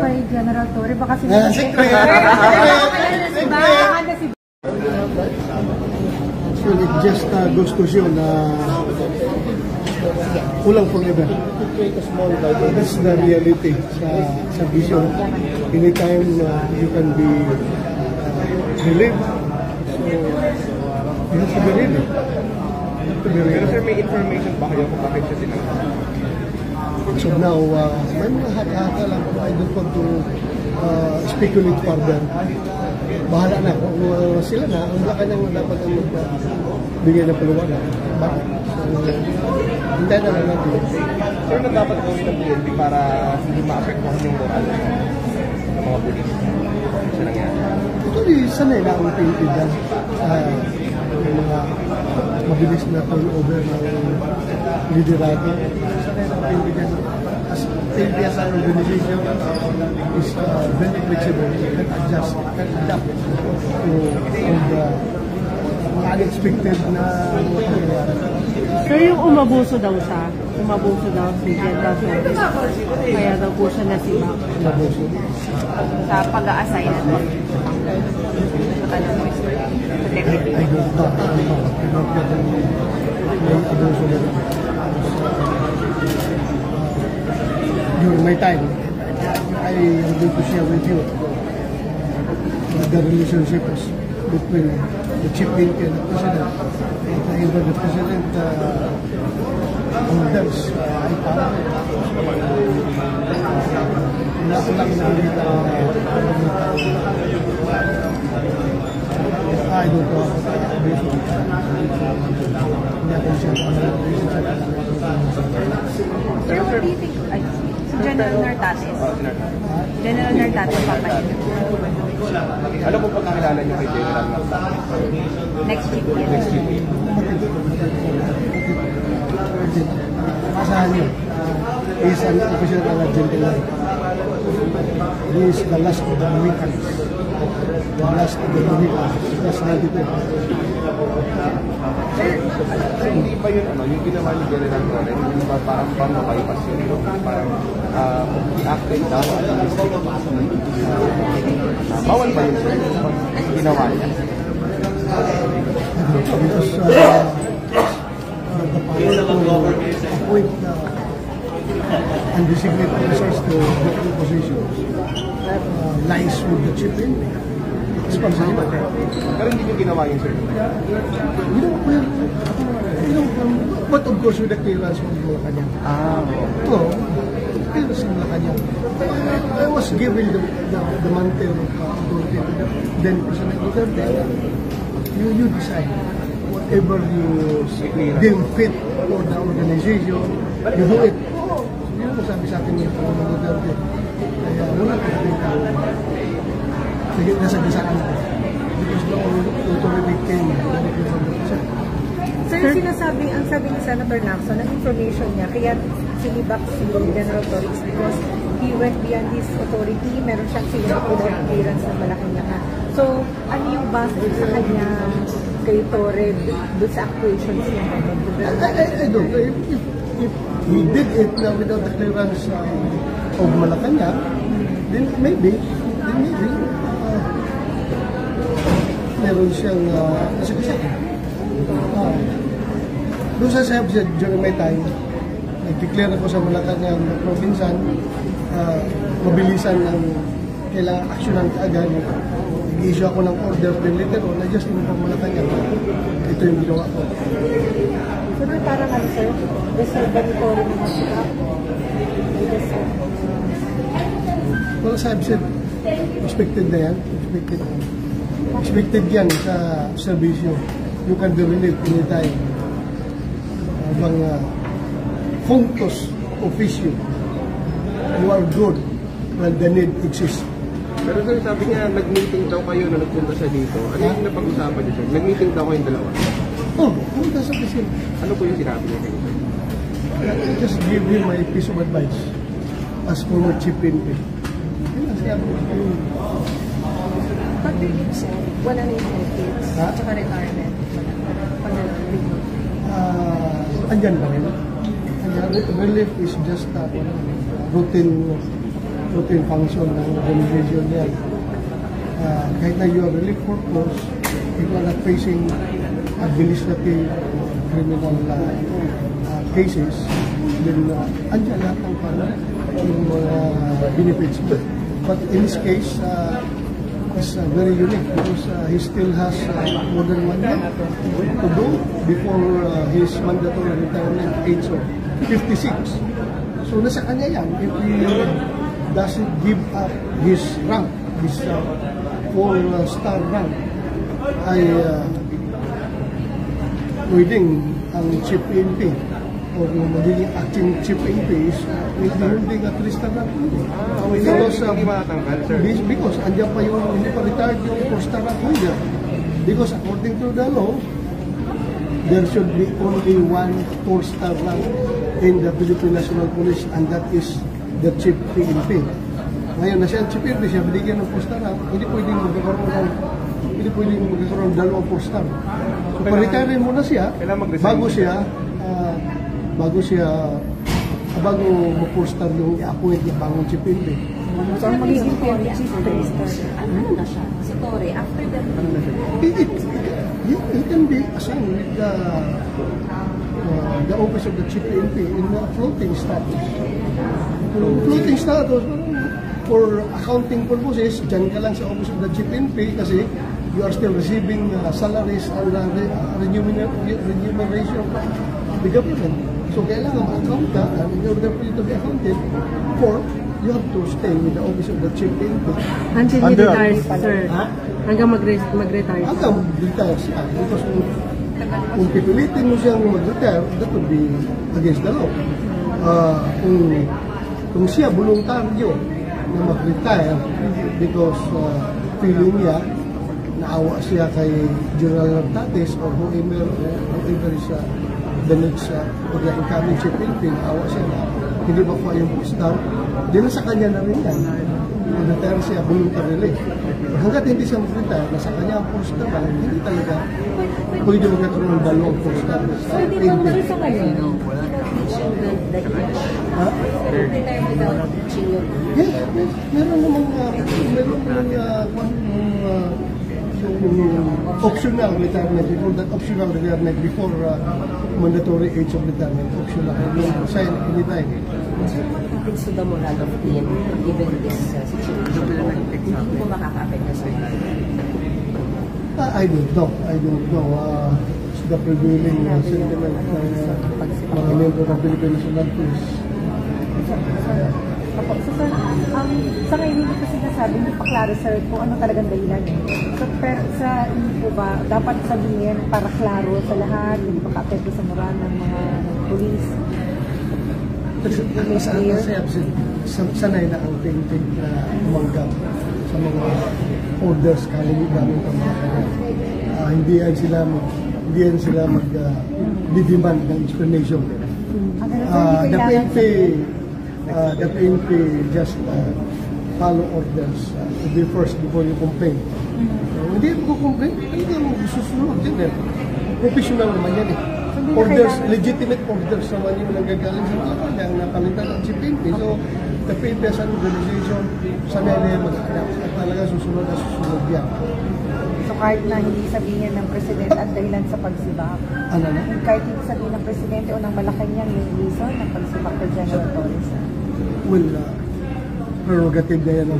kay General Torre? Baka Actually, it just goes to show na kulang forever. That's the reality sa vision. Anytime you can be relieved. So, you have to be ready. Pero sir, may information ba kayo kung bakit siya tinanggal? So now, may mga haka-haka lang kung I don't want to speculate further. Bahala na kung sila na, ang kanyang dapat ang magbigay ng paliwanag. Bakit? So, hindi na lang natin. Sir, na dapat gawin ng PNP para hindi ma-apektuhan yung moral ng mga pulis? Sa nangyari? Actually, sanay na ang PNP dyan. Yung mga mabilis na turnover ng liderado. Sanay na ang PNP dyan. As PNP as an organization is very flexible. It can adjust, it can adapt to the unexpected na mangyayari. Sir, yung umabuso daw siya. Umabuso daw si General Torre. Kaya daw po siya nasibak. Umabuso. Sa pag-a-assign na ito. I don't know. During my time, I am going to share with you the relationships between the chief PNP and the president. Even the president orders ay parang lang nakita I don't know Sir, what do you think? General Nartates. General Nartates papalit. Ano po pagkakilala niyo kay General Nartates? Next week. Next week. Masahan niyo, he is an official ng gentleman. He is the last of the Mohicans. The last of the Mohicans. Last 92. Sir, hindi ba yun, yung ginawa ni General Torre, hindi ba parang pang-bypass yun? Parang i-active daw at bawal ba yun, sir? Ginawa niya? Because the power to appoint undesignated officers to different positions lies with the chief PNP. Pero hindi nyo ginawa yun, sir? But of course with the clearance from Malacanang. No, clearance from Malacanang. I was given the mantle of authority to then President Duterte. You decide whatever you deem fit for the organization, you do it. Yun ang sabi sa akin yung President Duterte. Kaya wala ka nasa gisaan ko. Because the authority came directly from the president. Sir, ang sabi ni Senator Lacson, ang information niya, kaya sinibak si General Torre because he went beyond his authority, meron siyang sinibak without clearance ng Malacanang. So, ano yung base sa kanya kay Torre doon sa actuations niya? I don't know. If he did it without the clearance of Malacanang, then maybe meron siyang nasagasaan. Doon sa sabi siya, during my time, nag-declare ako sa Malacanang na provinsan, mabilisan ng kailangan aksyonan kaagad. Nag-issue ako ng order, then later on, na-just inform Malacanang. Ito yung ginawa ko. So, parang ano, sir? Reservatory na masika? Well, sabi siya, expected na yan. Expected yan sa servisyo. You can be relieved anytime. Habang functus officio, you are good when the need exists. Pero sir, sabi niya, nag-meeting daw kayo na nagpunta siya dito. Ano yung napag-usapan niyo, sir? Nag-meeting daw kayong dalawa? Pumunta sa president. Ano po yung sinabi niya kayo, sir? Just give him my piece of advice as former chief PNP. But wala na yung benefits, tsaka retirement. Andyan pa rin. Relief is just routine routine function ng organization niya. Kahit na you are relief purpose, if you are not facing administrative criminal cases, then andyan lahat ng yung mga benefits. But in this case, is very unique because he still has more than 1 year to go before his mandatory retirement age of 56. So nasa kanya yan if he doesn't give up his rank, his 4-star rank, ay pwedeng ang chief PNP o yung magiging acting chief PNP is maybe holding a 3-star rank. Because andyan pa yung hindi pa retired yung 4-star rank holder. Because according to the law, there should be only 1 4-star rank in the Philippine National Police, and that is the chief PNP. Ngayon na siya ang chief PNP, siya binigyan ng 4-star rank, hindi pwedeng magkakaroon ng 2 4-star. So pa-retire muna siya bago ma-4-star yung i-appoint na bagong chief PNP. So, ang magiging PNP chief 3-star. Ano na siya? Si Torre, after that, He can be assigned with the office of the chief PNP in a floating status. Floating status, for accounting purposes, dyan ka lang sa office of the chief PNP kasi you are still receiving salaries and remuneration from the government. So kailangan ma-account ka, and in order for you to be accounted for, you have to stay with the office of the chief PNP. Until he retires, sir. Hanggang mag-retire. Hanggang mag-retire siya. Because kung pipilitin mo siyang mag-retire, that would be against the law. Kung siya voluntaryo na mag-retire because feeling niya, naawa siya kay General Nartates or whoever is the next or the incoming chief PNP, naawa siya na hindi makuha yung post-down, di na sa kanya na rin yan. Mag-retire siya voluntarily. Hanggat hindi siya mag-retire, nasa kanya ang post-down, hindi talaga pwede magkakaroon ng dalawang post-down sa PNP. Yes, meron namang optional retirement before that optional retirement before mandatory age of retirement. Optional. You can sign anytime. happens to the moral of PNP given this situation? Hindi po makaka-affect na sa I don't know. The prevailing sentiment ng mga membro ng Philippine National Police. Opo. So, sir, sa ngayon hindi ko sinasabi, hindi pa klaro, sir, kung ano talagang dahilan. So, pero sa hindi po ba, dapat sabihin para klaro sa lahat, hindi pa ka-apekto sa moral ng mga police? Sanay na ang tintig na umanggap sa mga orders gamit ang mga hindi yan sila mag-demand ng explanation. The PNP just follow orders to be first before you complain. Hindi mo complain, hindi mo susunod yan. Professional naman yan eh. Orders, legitimate orders naman yung nanggagaling sa mga kanyang napalitan ng PNP. So, the PNP as an organization, sanay na yan mag-adapt at talaga susunod yan. So, kahit na hindi sabihin ng Presidente at dahilan sa pagsibak, kahit hindi sabihin ng Presidente o ng Malacanang yung reason ng pagsibak kay General Torres? Well, prerogative na yan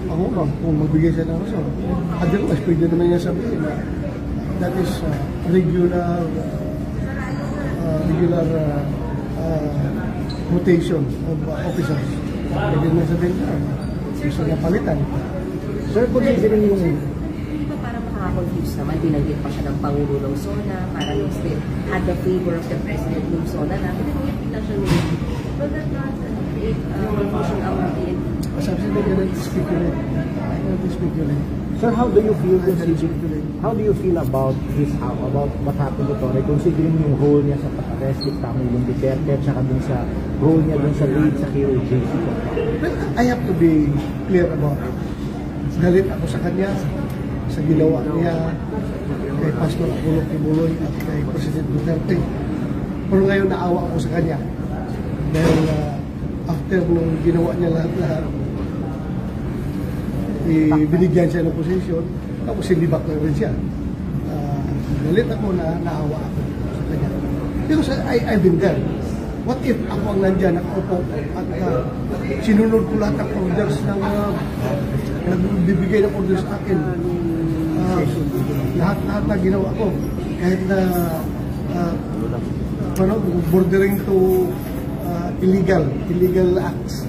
ako kung magbigay siya ng rason. Otherwise, pwede naman niya sabihin na that is regular rotation of officers. Pwede naman sabihin na gusto niya palitan. Sir, considering yung parang makaka-confuse naman, binanggit pa siya ng Pangulo Lungsona, parang instead had the favor of the President Lungsona na pinanggit siya nila. But that not create confusion among the Sabi sila ganun, speculate. Sir, how do you feel about what happened to Torre, considering yung role niya sa pag-arrest with Pangulong Duterte at saka dun sa role niya dun sa raid sa KOJ? I have to be clear about it. Galit ako sa kanya, sa ginawa niya kay Pastor Apollo Kibuloy at kay President Duterte. Pero ngayon naawa ako sa kanya. Dahil after nung ginawa niya lahat, binigyan siya ng posisyon, tapos sinibak na rin siya. Galit ako na naawa ako sa kanya. Because I've been there. What if ako ang nandyan, nakaupo at sinunod ko lahat ng orders ng nagbibigay ng orders sa akin. Lahat na ginawa ko. Kahit na bordering to illegal acts,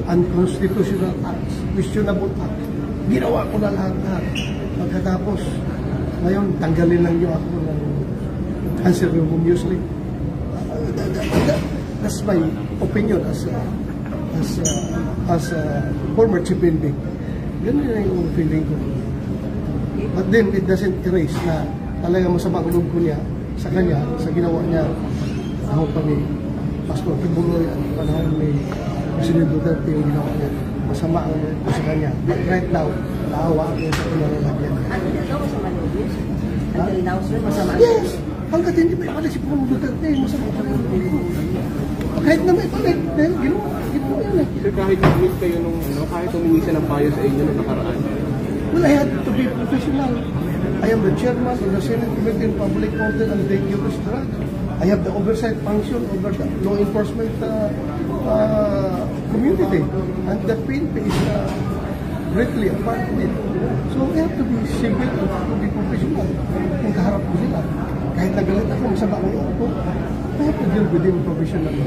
unconstitutional acts, questionable acts. Ginawa ko na lahat. Pagkatapos, ngayon, tanggalin lang niyo ako ng unceremoniously. That's my opinion as a former chief building. Yun yung feeling ko. But then, it doesn't erase na talagang masama ang loob ko niya sa kanya, sa ginawa niya ako pa ni Pastor Tibuloy at panahon ni President Duterte yung ginawa niya. Masama ang loob ko sa kanya. But right now, naawa ako sa kinalalagyan. Until now, masama ang loob yun? Until now, sir, masama ang loob? Yes! Hanggat hindi pa ipalit si Pangulong Duterte, masama pa rin ang loob ko. Kahit na may palit, dahil ginawa yun eh. Sir, kahit nag-meet kayo nung kahit humingi siya ng payo sa inyo nung nakaraan? Well, I had to be professional. I am the chairman of the Senate Committee on Public Order and Dangerous Drugs. I have the oversight function over the law enforcement community. And the PNP is greatly a part of it. So we have to be civil and to be professional. Kung kaharap ko sila, kahit nagalit ako, masama ang loob ko, I have to deal with them professionally.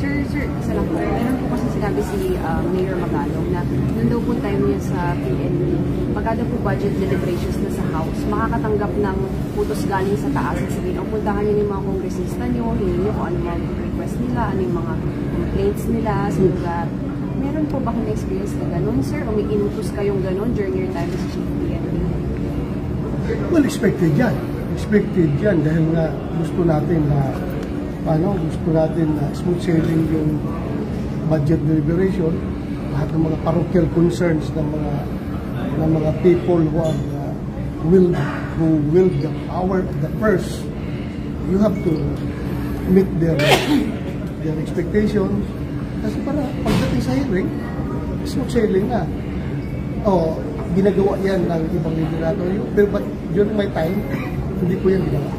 Sir, isa lang po. Meron po kasi sinabi si Mayor Magalong na nung daw po time niya sa PNP, pagkada po budget deliberations na sa House, makakatanggap ng utos galing sa taas na sabihin, o puntahan niyo yung mga kongresista niyo, hingin niyo kung ano mga request nila, ano yung mga complaints nila sa lugar. Meron po ba kung experience na gano'n, sir? O may inutos kayong gano'n during your time as Chief PNP? Well, expected yan. Expected yan dahil nga gusto natin na gusto natin na smooth sailing yung budget deliberation, lahat ng mga parochial concerns ng mga people who wield the power of the purse. You have to meet their expectations. Kasi para pagdating sa hearing, smooth sailing na. Ginagawa yan ng ibang liderato. Pero during my time, hindi ko yan ginawa.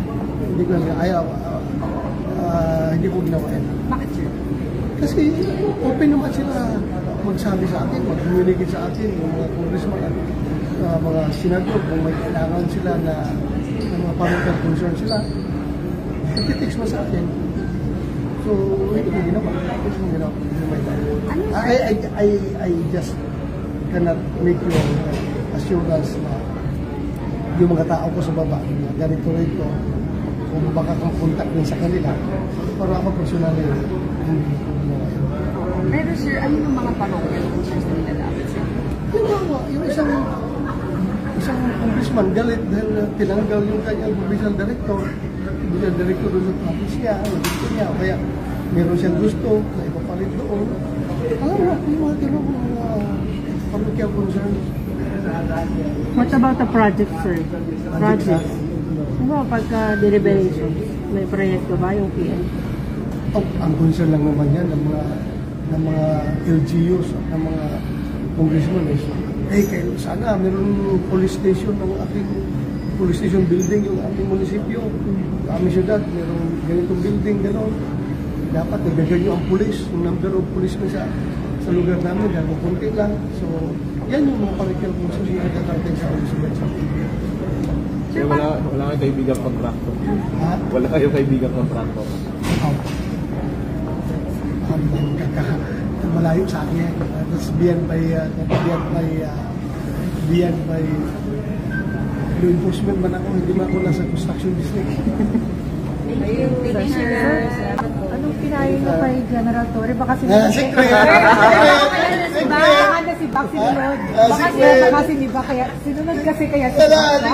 Hindi ko ginawa yan. Bakit, sir? Kasi open naman sila magsabi sa akin, mag-communicate sa akin, yung mga congressman at mga senador, kung may kailangan sila na mga parochial concern sila, nagtitext mo sa akin. So, hindi ko ginawa. I just cannot make you assurance na yung mga tao ko sa baba, ganito rito, kung baka kang contact din sa kanila, para ako personal yun. Pero sir, ano yung mga parochial concerns na nilalapit, sir? Yung isang congressman galit dahil tinanggal yung kanyang provincial director doon sa office niya, gusto niya, kaya meron siyang gusto na ipapalit doon. Alam mo, yung mga tinong parochial concerns. What about the project, sir? Project. Ano pagka-deliberation? May proyekto ba yung PNP? Ang concern lang naman yan ng mga LGUs at ng mga congressmen kayo sana meron police station ng ating police station building yung ating munisipyo, aming syudad, meron ganitong building, gano'n. Dapat nagaganyo ang police, yung number of policemen sa lugar namin, dahil kukunti lang. So, yan yung mga parochial concerns na nagtatangkay sa munisipyo. Sir, wala kayong kaibigang kontrakto? Ha? Wala kayong kaibigang kontrakto? Malayo sa akin. That's beyond by law enforcement man ako, hindi man ako nasa construction business. Thank you, sir. Anong pinayo niyo kay General Torre? Baka Secret! Baka si Bak sinunod. Baka sinunod kasi kaya sinunod.